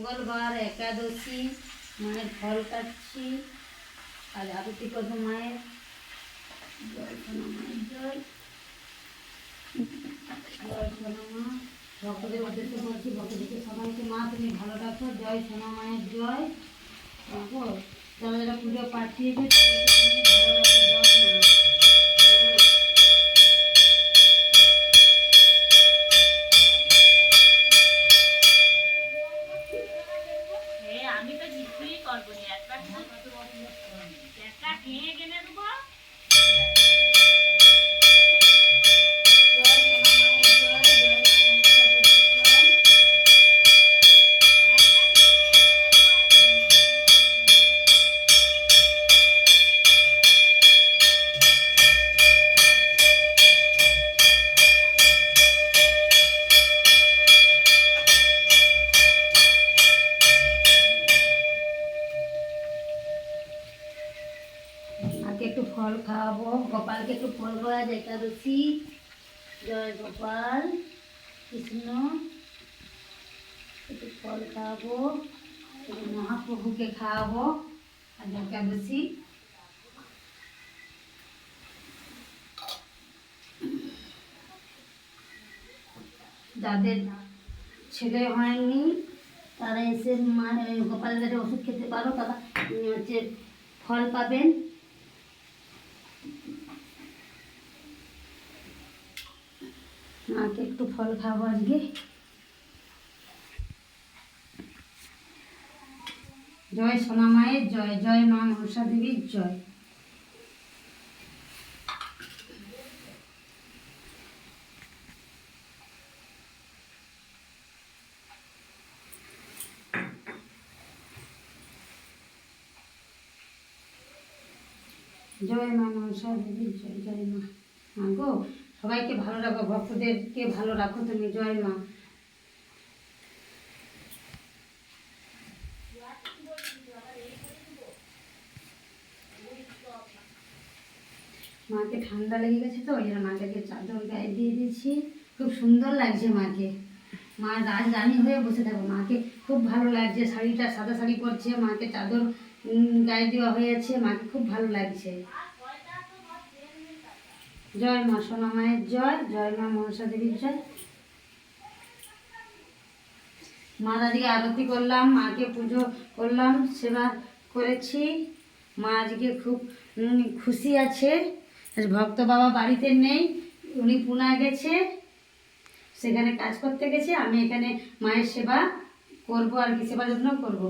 মঙ্গলবার একাদশী, মায়ের ফল কাটছি। আজ আরতি করবো মায়ের। জয় সোনা মায়ের জয়, জয় সোনা মা। ভক্তদের উদ্দেশ্যে বলছি, ভক্তদেরকে সবাইকে মা তুমি ভালো রাখো। জয় সোনা মায়ের জয়। যারা যারা পুজো পাঠিয়েছে তাদেরকে তুমি ভালো রাখো। জয় মা। আমি তো কিছুই করবো না, একটা খেয়ে গেলে দেবো। মাকে একটু ফল খাওয়াবো, গোপালকে একটু ফল খাওয়া যায় একাদশী। জয় গোপাল কৃষ্ণ। একটু ফল খাওয়াবো, একটু মহাপ্রভুকে খাওয়াবো আজ একাদশী। যাদের ছেলে হয়নি তারা এসে গোপালের কাছে ওষুধ খেতে পারো, তারা হচ্ছে ফল পাবেন। মাকে একটু ফল খাবো আজকে। জয় সোনা মায়ের জয়, জয় মা মনসা দেবীর জয়। জয় মা মনসা দেবীর জয়, জয় মা। মা গো, সবাইকে ভালো রাখো, ভক্তদেরকে ভালো রাখো তুমি। জয় মা। মাকে ঠান্ডা লেগে গেছে তো, ওই জন্য মাকে চাদর গায়ে দিয়ে দিয়েছি। খুব সুন্দর লাগছে মাকে। মা রাজরানী হয়ে বসে থাকো, মাকে খুব ভালো লাগছে। শাড়িটা সাদা শাড়ি পরছে, মাকে চাদর গায়ে দেওয়া হয়েছে, মাকে খুব ভালো লাগছে। জয় মা সোনা মায়ের জয়, জয় মা মনসা দেবীর জয়। মা আজকে আরতি করলাম, মাকে পুজো করলাম, সেবা করেছি। মা আজকে খুব খুশি আছে। ভক্ত বাবা বাড়িতে নেই, উনি পুনা গেছে, সেখানে কাজ করতে গেছে। আমি এখানে মায়ের সেবা করবো, আর কি সেবা যত্ন করবো।